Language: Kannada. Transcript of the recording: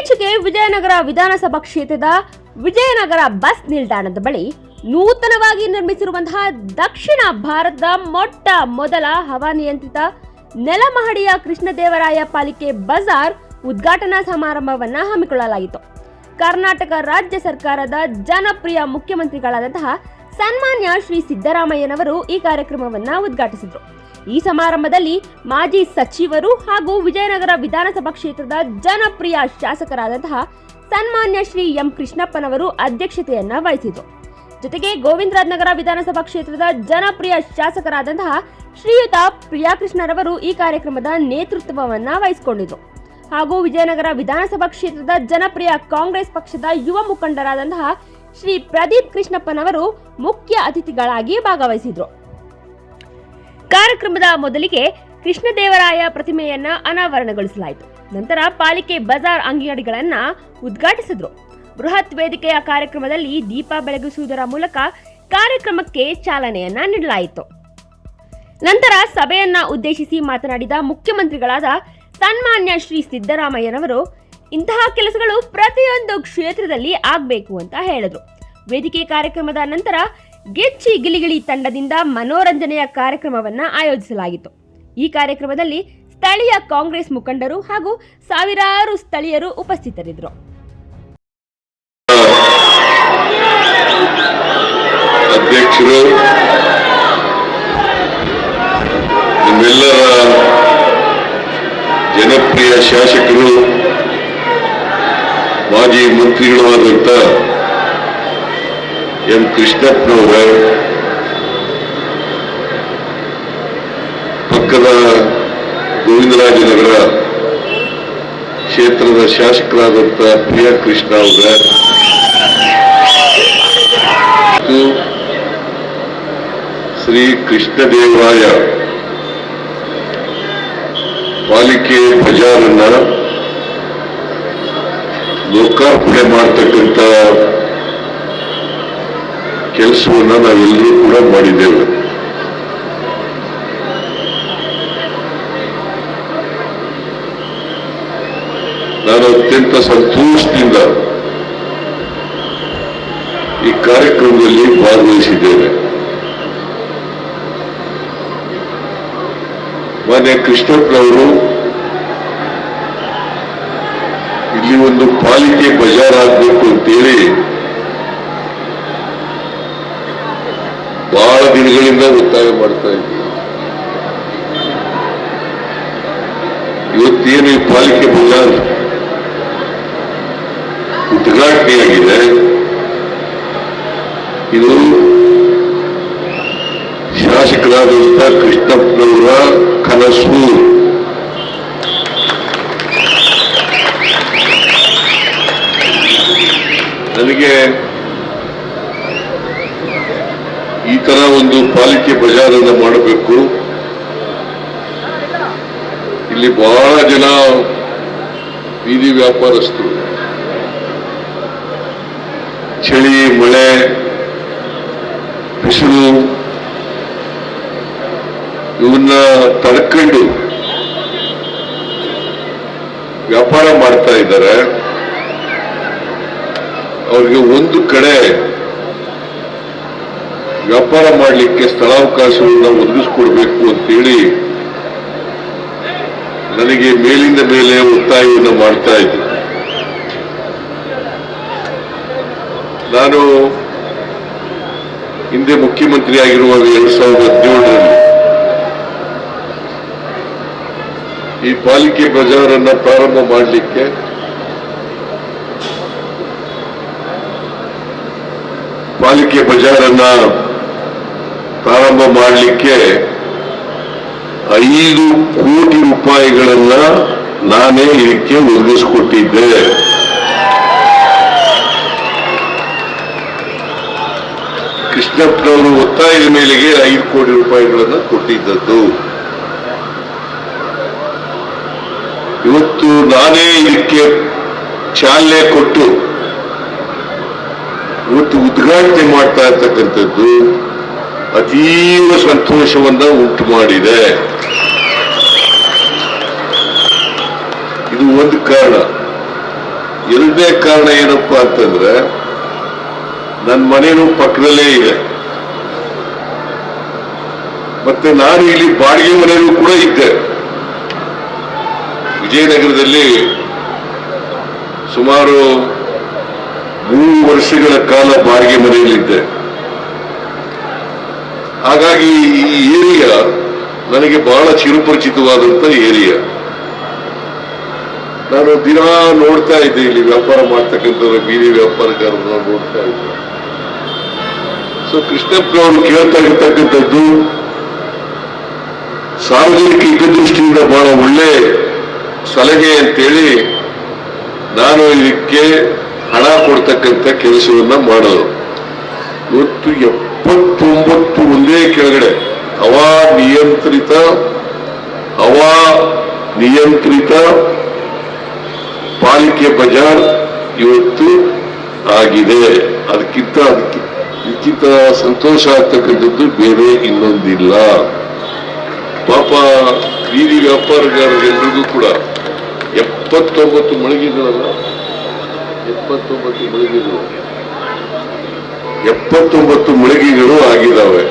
ಇತ್ತೀಚೆಗೆ ವಿಜಯನಗರ ವಿಧಾನಸಭಾ ಕ್ಷೇತ್ರದ ವಿಜಯನಗರ ಬಸ್ ನಿಲ್ದಾಣದ ಬಳಿ ನೂತನವಾಗಿ ನಿರ್ಮಿಸಿರುವಂತಹ ದಕ್ಷಿಣ ಭಾರತದ ಮೊಟ್ಟ ಮೊದಲ ಹವಾನಿಯಂತ್ರಿತ ನೆಲಮಹಡಿಯ ಕೃಷ್ಣದೇವರಾಯ ಪಾಲಿಕೆ ಬಜಾರ್ ಉದ್ಘಾಟನಾ ಸಮಾರಂಭವನ್ನು ಹಮ್ಮಿಕೊಳ್ಳಲಾಗಿತ್ತು. ಕರ್ನಾಟಕ ರಾಜ್ಯ ಸರ್ಕಾರದ ಜನಪ್ರಿಯ ಮುಖ್ಯಮಂತ್ರಿಗಳಾದಂತಹ ಸನ್ಮಾನ್ಯ ಶ್ರೀ ಸಿದ್ದರಾಮಯ್ಯನವರು ಈ ಕಾರ್ಯಕ್ರಮವನ್ನು ಉದ್ಘಾಟಿಸಿದರು. ಈ ಸಮಾರಂಭದಲ್ಲಿ ಮಾಜಿ ಸಚಿವರು ಹಾಗೂ ವಿಜಯನಗರ ವಿಧಾನಸಭಾ ಕ್ಷೇತ್ರದ ಜನಪ್ರಿಯ ಶಾಸಕರಾದಂತಹ ಸನ್ಮಾನ್ಯ ಶ್ರೀ ಎಂ ಕೃಷ್ಣಪ್ಪನವರು ಅಧ್ಯಕ್ಷತೆಯನ್ನ ವಹಿಸಿದರು. ಜೊತೆಗೆ ಗೋವಿಂದರಾಜನಗರ ವಿಧಾನಸಭಾ ಕ್ಷೇತ್ರದ ಜನಪ್ರಿಯ ಶಾಸಕರಾದಂತಹ ಶ್ರೀಯುತ ಪ್ರಿಯಾಕೃಷ್ಣರವರು ಈ ಕಾರ್ಯಕ್ರಮದ ನೇತೃತ್ವವನ್ನ ವಹಿಸಿಕೊಂಡಿದ್ರು. ಹಾಗೂ ವಿಜಯನಗರ ವಿಧಾನಸಭಾ ಕ್ಷೇತ್ರದ ಜನಪ್ರಿಯ ಕಾಂಗ್ರೆಸ್ ಪಕ್ಷದ ಯುವ ಮುಖಂಡರಾದಂತಹ ಶ್ರೀ ಪ್ರದೀಪ್ ಕೃಷ್ಣಪ್ಪನವರು ಮುಖ್ಯ ಅತಿಥಿಗಳಾಗಿ ಭಾಗವಹಿಸಿದ್ರು. ಕಾರ್ಯಕ್ರಮದ ಮೊದಲಿಗೆ ಕೃಷ್ಣದೇವರಾಯ ಪ್ರತಿಮೆಯನ್ನ ಅನಾವರಣಗೊಳಿಸಲಾಯಿತು. ನಂತರ ಪಾಲಿಕೆ ಬಜಾರ್ ಅಂಗಡಿಗಳನ್ನ ಉದ್ಘಾಟಿಸಿದ್ರು. ಬೃಹತ್ ವೇದಿಕೆಯ ಕಾರ್ಯಕ್ರಮದಲ್ಲಿ ದೀಪ ಬೆಳಗಿಸುವುದರ ಮೂಲಕ ಕಾರ್ಯಕ್ರಮಕ್ಕೆ ಚಾಲನೆಯನ್ನ ನೀಡಲಾಯಿತು. ನಂತರ ಸಭೆಯನ್ನ ಉದ್ದೇಶಿಸಿ ಮಾತನಾಡಿದ ಮುಖ್ಯಮಂತ್ರಿಗಳಾದ ಸನ್ಮಾನ್ಯ ಶ್ರೀ ಸಿದ್ದರಾಮಯ್ಯನವರು ಇಂತಹ ಕೆಲಸಗಳು ಪ್ರತಿಯೊಂದು ಕ್ಷೇತ್ರದಲ್ಲಿ ಆಗಬೇಕು ಅಂತ ಹೇಳಿದ್ರು. ವೇದಿಕೆ ಕಾರ್ಯಕ್ರಮದ ನಂತರ ಗೆಚ್ಚಿ ಗಿಲಿಗಿಳಿ ತಂಡದಿಂದ ಮನೋರಂಜನೆಯ ಕಾರ್ಯಕ್ರಮವನ್ನ ಆಯೋಜಿಸಲಾಗಿತ್ತು. ಈ ಕಾರ್ಯಕ್ರಮದಲ್ಲಿ ಸ್ಥಳೀಯ ಕಾಂಗ್ರೆಸ್ ಮುಖಂಡರು ಹಾಗೂ ಸಾವಿರಾರು ಸ್ಥಳೀಯರು ಉಪಸ್ಥಿತರಿದ್ದರು. ಅಧ್ಯಕ್ಷರು, ನಿಮ್ಮೆಲ್ಲರ ಜನಪ್ರಿಯ ಶಾಸಕರು, ಮಾಜಿ ಮಂತ್ರಿಗಳು ಆದಂತ ಎಂ ಕೃಷ್ಣಪ್ಪನವರ, ಪಕ್ಕದ ಗೋವಿಂದರಾಜನಗರ ಕ್ಷೇತ್ರದ ಶಾಸಕರಾದಂಥ ಪ್ರಿಯಾಕೃಷ್ಣ ಅವರ, ಶ್ರೀ ಕೃಷ್ಣದೇವರಾಯ ಪಾಲಿಕೆ ಬಜಾರನ್ನ ಲೋಕಾರ್ಪಣೆ ಮಾಡತಕ್ಕಂಥ ಕೆಲಸವನ್ನ ನಾವೆಲ್ಲರೂ ಕೂಡ ಮಾಡಿದ್ದೇವೆ. ನಾನು ಅತ್ಯಂತ ಸಂತೋಷದಿಂದ ಈ ಕಾರ್ಯಕ್ರಮದಲ್ಲಿ ಭಾಗವಹಿಸಿದ್ದೇನೆ. ಮಾನ್ಯ ಕೃಷ್ಣಪ್ಪನವರು ಇಲ್ಲಿ ಒಂದು ಪಾಲಿಕೆ ಬಜಾರ್ ಆಗಬೇಕು ಅಂತೇಳಿ ಬಹಳ ದಿನಗಳಿಂದ ಒತ್ತಾಯ ಮಾಡ್ತಾ ಇದ್ದೀವಿ. ಇವತ್ತೇನು ಈ ಪಾಲಿಕೆ ಬಜಾರ್ ಉದ್ಘಾಟನೆಯಾಗಿದೆ, ಇದು ಶಾಸಕರಾದಂಥ ಕೃಷ್ಣಪ್ಪನವರ ಕನಸು. ನನಗೆ ಈ ತರ ಒಂದು ಪಾಲಿಕೆ ಬಜಾರನ್ನು ಮಾಡಬೇಕು, ಇಲ್ಲಿ ಬಹಳ ಜನ ಬೀದಿ ವ್ಯಾಪಾರಸ್ಥರು ಚಳಿ, ಮಳೆ, ಬಿಸಿಲು ಇವನ್ನ ತಡ್ಕೊಂಡು ವ್ಯಾಪಾರ ಮಾಡ್ತಾ ಇದ್ದಾರೆ. ಅವ್ರಿಗೆ ಒಂದು ಕಡೆ ವ್ಯಾಪಾರ ಮಾಡಲಿಕ್ಕೆ ಸ್ಥಳಾವಕಾಶವನ್ನು ಒದಗಿಸ್ಕೊಡ್ಬೇಕು ಅಂತೇಳಿ ನನಗೆ ಮೇಲಿಂದ ಮೇಲೆ ಒತ್ತಾಯವನ್ನು ಮಾಡ್ತಾ ಇದ್ದೆ. ನಾನು ಹಿಂದೆ ಮುಖ್ಯಮಂತ್ರಿ ಆಗಿರುವಾಗ 2017ರಲ್ಲಿ ಈ ಪಾಲಿಕೆ ಬಜಾರನ್ನ ಪ್ರಾರಂಭ ಮಾಡಲಿಕ್ಕೆ ಪಾಲಿಕೆ ಬಜಾರನ್ನ ಪ್ರಾರಂಭ ಮಾಡಲಿಕ್ಕೆ 5 ಕೋಟಿ ರೂಪಾಯಿಗಳನ್ನ ನಾನೇ ಇದಕ್ಕೆ ಒದಗಿಸಿಕೊಟ್ಟಿದ್ದೆ. ಕೃಷ್ಣಪ್ಪನವರು ಒತ್ತಾಯದ ಮೇಲೆಗೆ 5 ಕೋಟಿ ರೂಪಾಯಿಗಳನ್ನು ಕೊಟ್ಟಿದ್ದದ್ದು. ಇವತ್ತು ನಾನೇ ಇದಕ್ಕೆ ಚಾಲನೆ ಕೊಟ್ಟು ಇವತ್ತು ಉದ್ಘಾಟನೆ ಮಾಡ್ತಾ ಇರ್ತಕ್ಕಂಥದ್ದು ಅತೀವ ಸಂತೋಷವನ್ನ ಉಂಟು ಮಾಡಿದೆ. ಇದು ಒಂದು ಕಾರಣ. ಎರಡನೇ ಕಾರಣ ಏನಪ್ಪಾ ಅಂತಂದ್ರೆ ನನ್ನ ಮನೇನು ಪಕ್ಕದಲ್ಲೇ ಇದೆ, ಮತ್ತೆ ನಾನು ಇಲ್ಲಿ ಬಾಡಿಗೆ ಮನೆಯಲ್ಲೂ ಕೂಡ ಇದ್ದೆ. ವಿಜಯನಗರದಲ್ಲಿ ಸುಮಾರು 3 ವರ್ಷಗಳ ಕಾಲ ಬಾಡಿಗೆ ಮನೆಯಲ್ಲಿದ್ದೆ. ಹಾಗಾಗಿ ಈ ಏರಿಯಾ ನನಗೆ ಬಹಳ ಚಿರಪರಿಚಿತವಾದಂತ ಏರಿಯಾ. ನಾನು ದಿನ ನೋಡ್ತಾ ಇದ್ದೆ, ಇಲ್ಲಿ ವ್ಯಾಪಾರ ಮಾಡ್ತಕ್ಕಂಥವ್ರು, ಬೀದಿ ವ್ಯಾಪಾರಗಾರರನ್ನ ನೋಡ್ತಾ ಇದ್ದೆ. ಸೊ ಕೃಷ್ಣಪ್ಪನವರು ಕೇಳ್ತಾ ಇರ್ತಕ್ಕಂಥದ್ದು ಸಾರ್ವಜನಿಕ ಹಿತದೃಷ್ಟಿಯಿಂದ ಬಹಳ ಒಳ್ಳೆ ಸಲಹೆ ಅಂತೇಳಿ ನಾನು ಇದಕ್ಕೆ ಹಣ ಕೊಡ್ತಕ್ಕಂಥ ಕೆಲಸವನ್ನ ಮಾಡೋದು. ಇವತ್ತು 79 ಒಂದೇ ಕೆಳಗಡೆ ನಿಯಂತ್ರಿತ ಪಾಲಿಕೆ ಬಜಾರ್ ಇವತ್ತು ಆಗಿದೆ. ಇದಕ್ಕಿಂತ ಸಂತೋಷ ಆಗ್ತಕ್ಕಂಥದ್ದು ಬೇರೆ ಇನ್ನೊಂದಿಲ್ಲ. ಪಾಪ ಬೀದಿ ವ್ಯಾಪಾರಗಾರರೆಲ್ಲರಿಗೂ ಕೂಡ 79 ಮಳಿಗೆಗಳಲ್ಲ, 79 ಮಳಿಗೆಗಳು ಆಗಿದ್ದಾವೆ.